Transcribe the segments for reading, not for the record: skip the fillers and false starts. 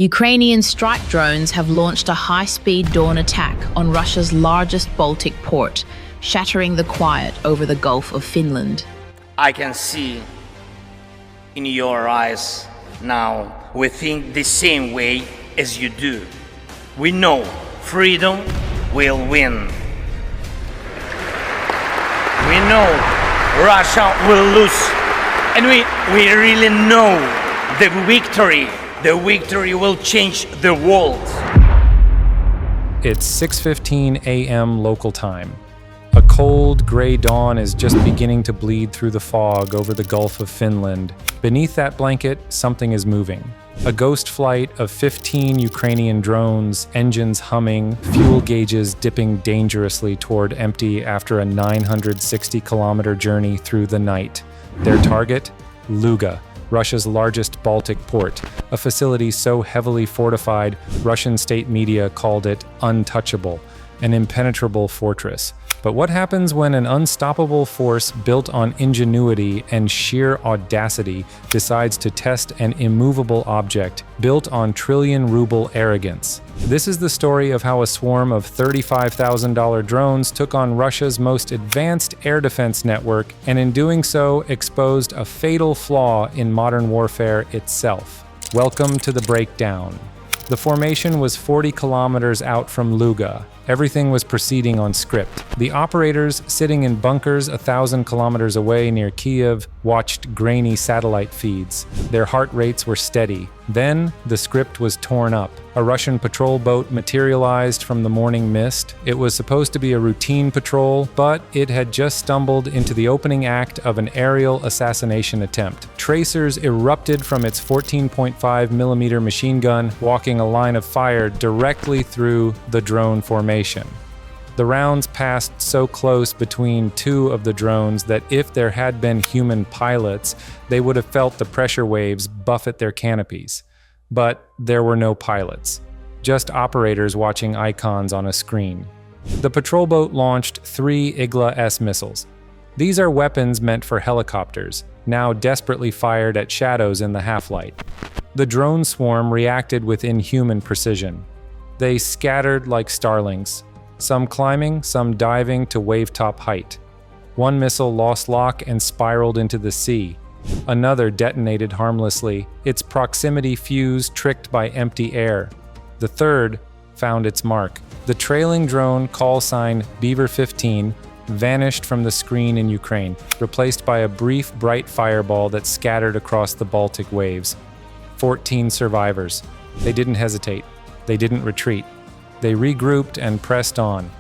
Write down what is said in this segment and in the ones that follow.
Ukrainian strike drones have launched a high-speed dawn attack on Russia's largest Baltic port, shattering the quiet over the Gulf of Finland. I can see in your eyes now we think the same way as you do. We know freedom will win. We know Russia will lose. And we really know the victory will change the world. It's 6:15 a.m. local time. A cold, gray dawn is just beginning to bleed through the fog over the Gulf of Finland. Beneath that blanket, something is moving. A ghost flight of 15 Ukrainian drones, engines humming, fuel gauges dipping dangerously toward empty after a 960-kilometer journey through the night. Their target? Luga, Russia's largest Baltic port, a facility so heavily fortified, Russian state media called it untouchable, an impenetrable fortress. But what happens when an unstoppable force built on ingenuity and sheer audacity decides to test an immovable object built on trillion-ruble arrogance? This is the story of how a swarm of $35,000 drones took on Russia's most advanced air defense network, and in doing so exposed a fatal flaw in modern warfare itself. Welcome to the breakdown. The formation was 40 kilometers out from Luga. Everything was proceeding on script. The operators, sitting in bunkers 1,000 kilometers away near Kiev, watched grainy satellite feeds. Their heart rates were steady. Then, the script was torn up. A Russian patrol boat materialized from the morning mist. It was supposed to be a routine patrol, but it had just stumbled into the opening act of an aerial assassination attempt. Tracers erupted from its 14.5mm machine gun, walking a line of fire directly through the drone formation. The rounds passed so close between two of the drones that if there had been human pilots, they would have felt the pressure waves buffet their canopies. But there were no pilots, just operators watching icons on a screen. The patrol boat launched 3 Igla-S missiles. These are weapons meant for helicopters, now desperately fired at shadows in the half-light. The drone swarm reacted with inhuman precision. They scattered like starlings, some climbing, some diving to wave-top height. One missile lost lock and spiraled into the sea. Another detonated harmlessly, its proximity fuse tricked by empty air. The third found its mark. The trailing drone, call sign Beaver 15, vanished from the screen in Ukraine, replaced by a brief bright fireball that scattered across the Baltic waves. 14 survivors. They didn't hesitate. They didn't retreat. They regrouped and pressed on.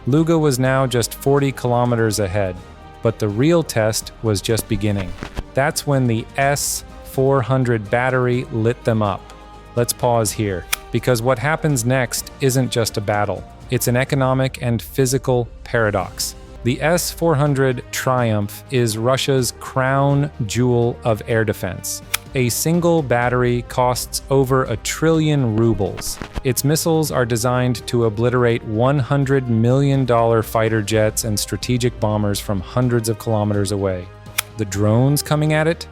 Luga was now just 40 kilometers ahead, but the real test was just beginning. That's when the S-400 battery lit them up. Let's pause here, because what happens next isn't just a battle. It's an economic and physical paradox. The S-400 Triumph is Russia's crown jewel of air defense. A single battery costs over 1 trillion rubles. Its missiles are designed to obliterate $100 million fighter jets and strategic bombers from hundreds of kilometers away. The drones coming at it?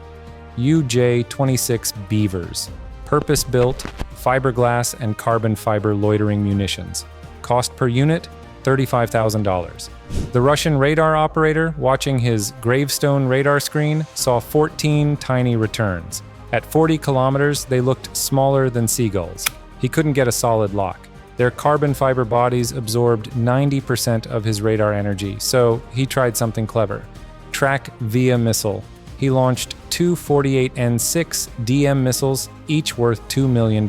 UJ-26 Beavers. Purpose-built, fiberglass and carbon fiber loitering munitions. Cost per unit? $35,000. The Russian radar operator, watching his gravestone radar screen, saw 14 tiny returns. At 40 kilometers, they looked smaller than seagulls. He couldn't get a solid lock. Their carbon fiber bodies absorbed 90% of his radar energy, so he tried something clever. Track via missile. He launched 2 48N6 DM missiles, each worth $2 million.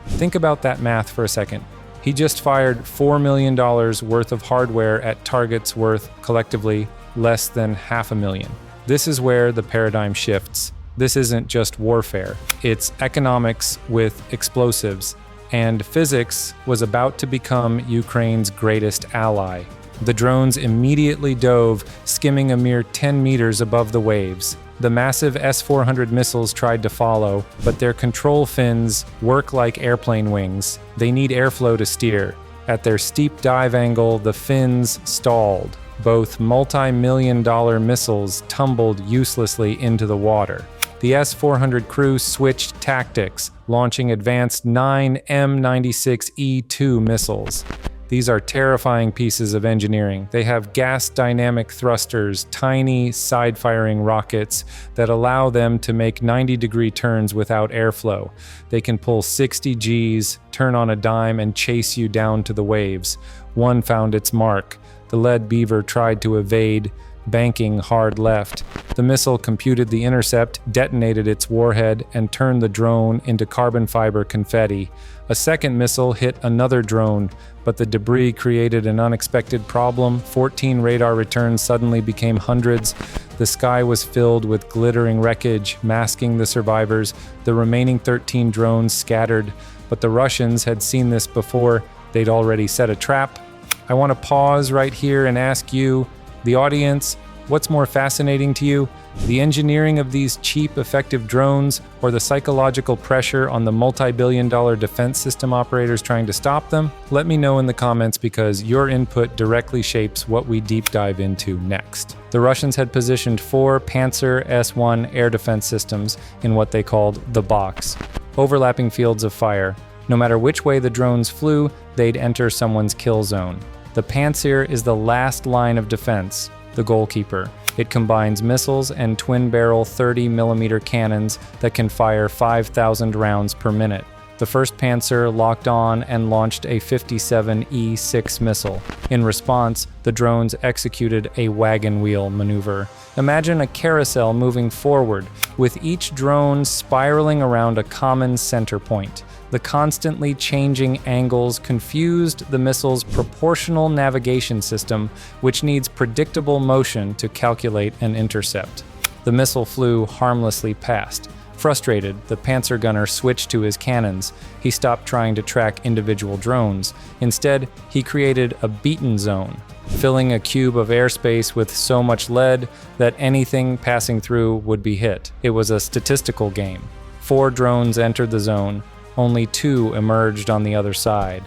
Think about that math for a second. He just fired $4 million worth of hardware at targets worth, collectively, less than $500,000. This is where the paradigm shifts. This isn't just warfare. It's economics with explosives, and physics was about to become Ukraine's greatest ally. The drones immediately dove, skimming a mere 10 meters above the waves. The massive S-400 missiles tried to follow, but their control fins work like airplane wings. They need airflow to steer. At their steep dive angle, the fins stalled. Both multi-million-dollar missiles tumbled uselessly into the water. The S-400 crew switched tactics, launching advanced 9 M96E2 missiles. These are terrifying pieces of engineering. They have gas dynamic thrusters, tiny side-firing rockets that allow them to make 90-degree turns without airflow. They can pull 60 Gs, turn on a dime, and chase you down to the waves. One found its mark. The lead beaver tried to evade, banking hard left. The missile computed the intercept, detonated its warhead, and turned the drone into carbon fiber confetti. A second missile hit another drone, but the debris created an unexpected problem. 14 radar returns suddenly became hundreds. The sky was filled with glittering wreckage, masking the survivors. The remaining 13 drones scattered, but the Russians had seen this before. They'd already set a trap. I want to pause right here and ask you, the audience, what's more fascinating to you? The engineering of these cheap, effective drones, or the psychological pressure on the multi-billion-dollar defense system operators trying to stop them? Let me know in the comments, because your input directly shapes what we deep dive into next. The Russians had positioned 4 Panzer S-1 air defense systems in what they called the box, overlapping fields of fire. No matter which way the drones flew, they'd enter someone's kill zone. The Panzer is the last line of defense, the goalkeeper. It combines missiles and twin-barrel 30mm cannons that can fire 5,000 rounds per minute. The first Panzer locked on and launched a 57E6 missile. In response, the drones executed a wagon wheel maneuver. Imagine a carousel moving forward, with each drone spiraling around a common center point. The constantly changing angles confused the missile's proportional navigation system, which needs predictable motion to calculate an intercept. The missile flew harmlessly past. Frustrated, the Panzer gunner switched to his cannons. He stopped trying to track individual drones. Instead, he created a beaten zone, filling a cube of airspace with so much lead that anything passing through would be hit. It was a statistical game. 4 drones entered the zone. Only 2 emerged on the other side.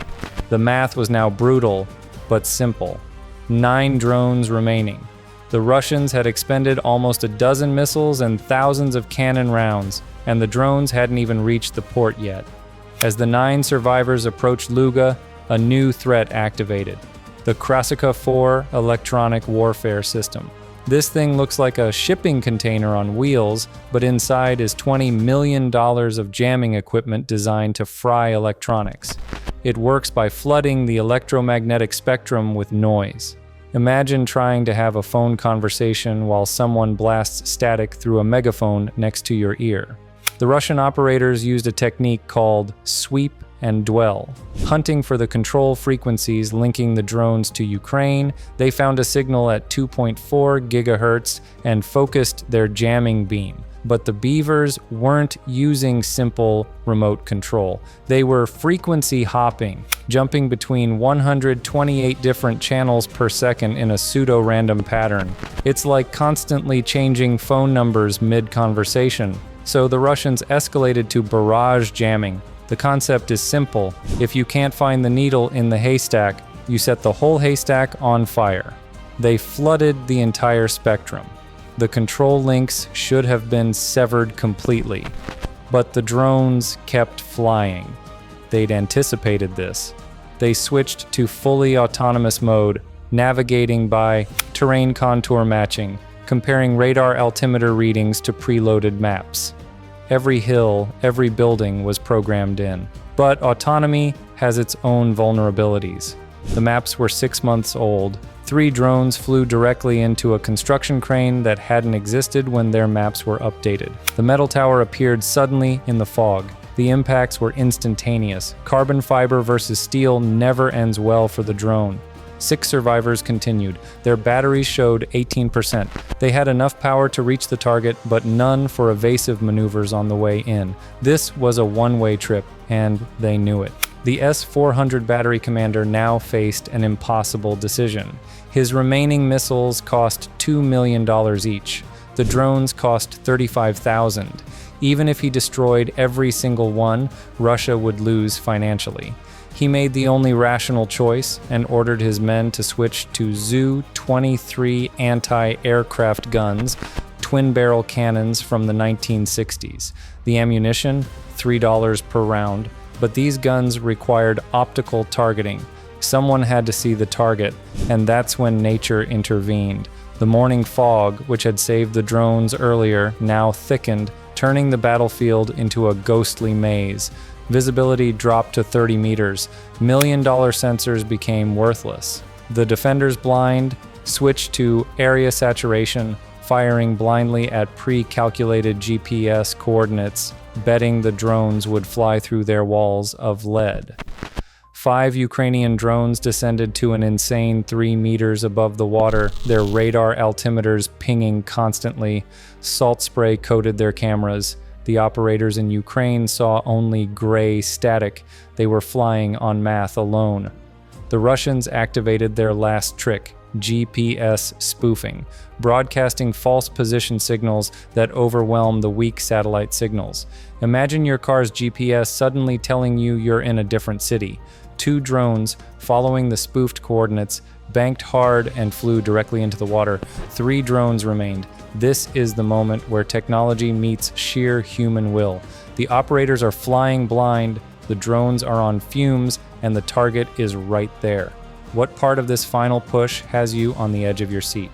The math was now brutal, but simple. 9 drones remaining. The Russians had expended almost a dozen missiles and thousands of cannon rounds, and the drones hadn't even reached the port yet. As the 9 survivors approached Luga, a new threat activated: the Krasika 4 electronic warfare system. This thing looks like a shipping container on wheels, but inside is $20 million of jamming equipment designed to fry electronics. It works by flooding the electromagnetic spectrum with noise. Imagine trying to have a phone conversation while someone blasts static through a megaphone next to your ear. The Russian operators used a technique called sweep and dwell. Hunting for the control frequencies linking the drones to Ukraine, they found a signal at 2.4 gigahertz and focused their jamming beam. But the beavers weren't using simple remote control. They were frequency hopping, jumping between 128 different channels per second in a pseudo-random pattern. It's like constantly changing phone numbers mid-conversation. So the Russians escalated to barrage jamming. The concept is simple. If you can't find the needle in the haystack, you set the whole haystack on fire. They flooded the entire spectrum. The control links should have been severed completely, but the drones kept flying. They'd anticipated this. They switched to fully autonomous mode, navigating by terrain contour matching, comparing radar altimeter readings to preloaded maps. Every hill, every building was programmed in. But autonomy has its own vulnerabilities. The maps were 6 months old. 3 drones flew directly into a construction crane that hadn't existed when their maps were updated. The metal tower appeared suddenly in the fog. The impacts were instantaneous. Carbon fiber versus steel never ends well for the drone. 6 survivors continued. Their batteries showed 18%. They had enough power to reach the target, but none for evasive maneuvers on the way in. This was a one-way trip, and they knew it. The S-400 battery commander now faced an impossible decision. His remaining missiles cost $2 million each. The drones cost $35,000. Even if he destroyed every single one, Russia would lose financially. He made the only rational choice and ordered his men to switch to Zu-23 anti-aircraft guns, twin-barrel cannons from the 1960s. The ammunition, $3 per round, but these guns required optical targeting. Someone had to see the target, and that's when nature intervened. The morning fog, which had saved the drones earlier, now thickened, turning the battlefield into a ghostly maze. Visibility dropped to 30 meters. Million-dollar sensors became worthless. The defenders blind switched to area saturation, firing blindly at pre-calculated GPS coordinates, betting the drones would fly through their walls of lead. 5 Ukrainian drones descended to an insane 3 meters above the water, their radar altimeters pinging constantly. Salt spray coated their cameras. The operators in Ukraine saw only gray static. They were flying en masse alone. The Russians activated their last trick, GPS spoofing, broadcasting false position signals that overwhelm the weak satellite signals. Imagine your car's GPS suddenly telling you you're in a different city. 2 drones, following the spoofed coordinates, banked hard and flew directly into the water. 3 drones remained. This is the moment where technology meets sheer human will. The operators are flying blind, the drones are on fumes, and the target is right there. What part of this final push has you on the edge of your seat?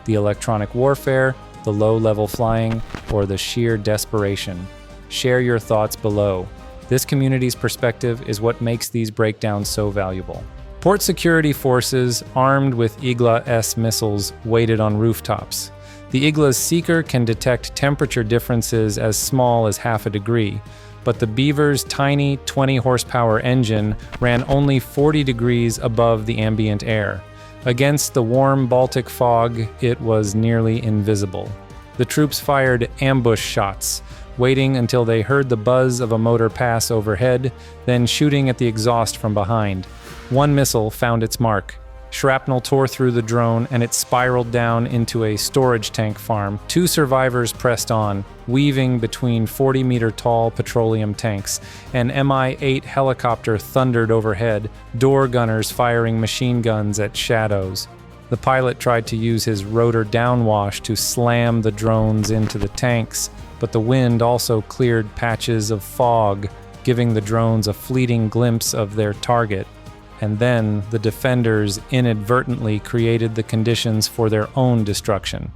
The electronic warfare, the low-level flying, or the sheer desperation? Share your thoughts below. This community's perspective is what makes these breakdowns so valuable. Port security forces, armed with Igla-S missiles, waited on rooftops. The Igla's seeker can detect temperature differences as small as half a degree, but the Beaver's tiny 20-horsepower engine ran only 40 degrees above the ambient air. Against the warm Baltic fog, it was nearly invisible. The troops fired ambush shots, waiting until they heard the buzz of a motor pass overhead, then shooting at the exhaust from behind. One missile found its mark. Shrapnel tore through the drone and it spiraled down into a storage tank farm. 2 survivors pressed on, weaving between 40-meter-tall petroleum tanks. An Mi-8 helicopter thundered overhead, door gunners firing machine guns at shadows. The pilot tried to use his rotor downwash to slam the drones into the tanks, but the wind also cleared patches of fog, giving the drones a fleeting glimpse of their target. And then the defenders inadvertently created the conditions for their own destruction.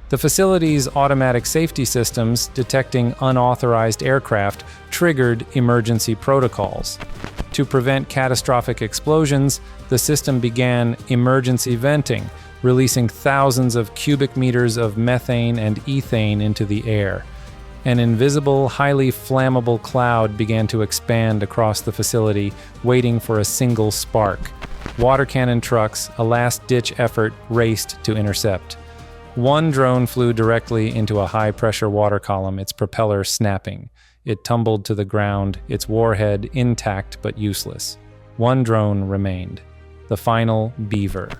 The facility's automatic safety systems detecting unauthorized aircraft triggered emergency protocols. To prevent catastrophic explosions, the system began emergency venting, releasing thousands of cubic meters of methane and ethane into the air. An invisible, highly flammable cloud began to expand across the facility, waiting for a single spark. Water cannon trucks, a last-ditch effort, raced to intercept. One drone flew directly into a high-pressure water column, its propeller snapping. It tumbled to the ground, its warhead intact but useless. One drone remained. The final Beaver.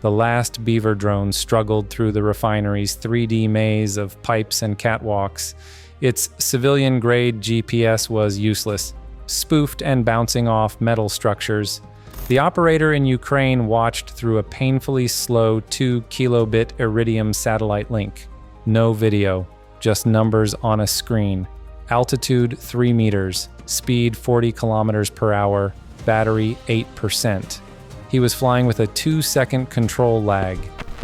The last Beaver drone struggled through the refinery's 3D maze of pipes and catwalks. Its civilian-grade GPS was useless, spoofed and bouncing off metal structures. The operator in Ukraine watched through a painfully slow 2-kilobit Iridium satellite link. No video, just numbers on a screen. Altitude 3 meters, speed 40 kilometers per hour, battery 8%. He was flying with a 2-second control lag.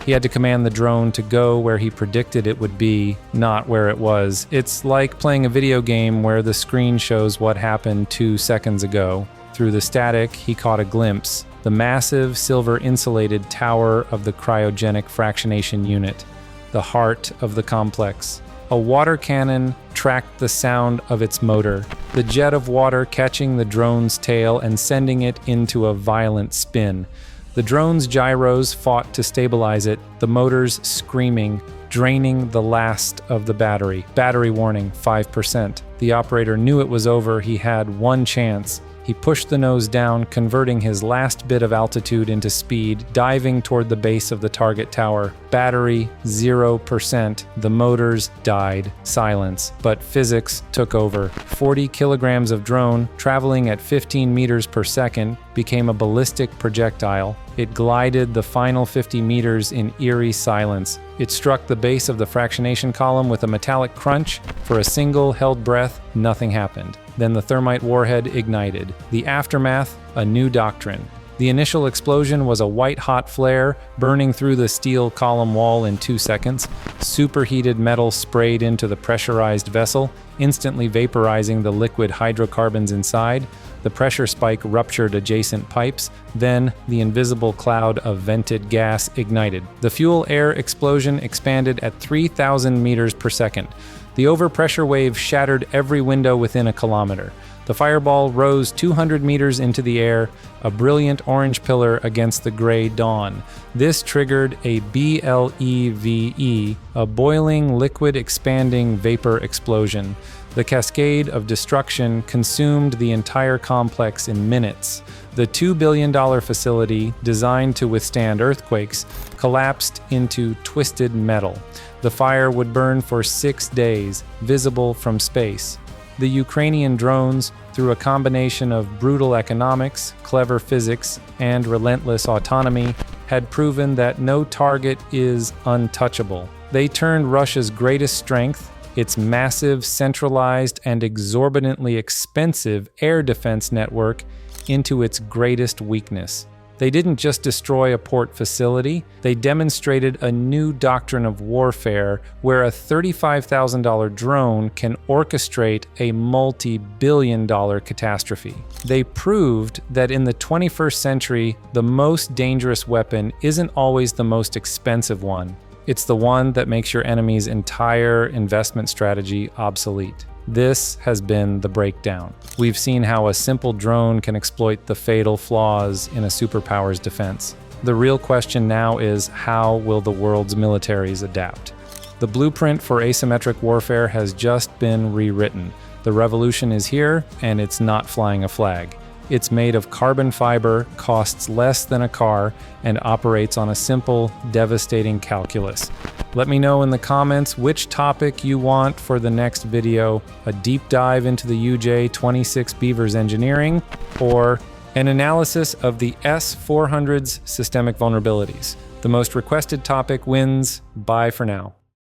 He had to command the drone to go where he predicted it would be, not where it was. It's like playing a video game where the screen shows what happened 2 seconds ago. Through the static, he caught a glimpse. The massive, silver-insulated tower of the cryogenic fractionation unit. The heart of the complex. A water cannon tracked the sound of its motor, the jet of water catching the drone's tail and sending it into a violent spin. The drone's gyros fought to stabilize it, the motors screaming, draining the last of the battery. Battery warning, 5%. The operator knew it was over. He had one chance. He He pushed the nose down, converting his last bit of altitude into speed, diving toward the base of the target tower. Battery 0%. The motors died. Silence. But physics took over. 40 kilograms of drone, traveling at 15 meters per second, became a ballistic projectile. It glided the final 50 meters in eerie silence. It struck the base of the fractionation column with a metallic crunch. For a single held breath, nothing happened. Then the thermite warhead ignited. The aftermath, a new doctrine. The initial explosion was a white-hot flare, burning through the steel column wall in 2 seconds. Superheated metal sprayed into the pressurized vessel, instantly vaporizing the liquid hydrocarbons inside. The pressure spike ruptured adjacent pipes. Then, the invisible cloud of vented gas ignited. The fuel-air explosion expanded at 3,000 meters per second. The overpressure wave shattered every window within a kilometer. The fireball rose 200 meters into the air, a brilliant orange pillar against the gray dawn. This triggered a BLEVE, a boiling, liquid-expanding vapor explosion. The cascade of destruction consumed the entire complex in minutes. The $2 billion facility, designed to withstand earthquakes, collapsed into twisted metal. The fire would burn for 6 days, visible from space. The Ukrainian drones, through a combination of brutal economics, clever physics, and relentless autonomy, had proven that no target is untouchable. They turned Russia's greatest strength, its massive, centralized, and exorbitantly expensive air defense network, into its greatest weakness. They didn't just destroy a port facility, they demonstrated a new doctrine of warfare where a $35,000 drone can orchestrate a multi-billion-dollar catastrophe. They proved that in the 21st century, the most dangerous weapon isn't always the most expensive one. It's the one that makes your enemy's entire investment strategy obsolete. This has been the breakdown. We've seen how a simple drone can exploit the fatal flaws in a superpower's defense. The real question now is, how will the world's militaries adapt? The blueprint for asymmetric warfare has just been rewritten. The revolution is here, and it's not flying a flag. It's made of carbon fiber, costs less than a car, and operates on a simple, devastating calculus. Let me know in the comments which topic you want for the next video: a deep dive into the UJ-26 Beaver's engineering, or an analysis of the S-400's systemic vulnerabilities. The most requested topic wins. Bye for now.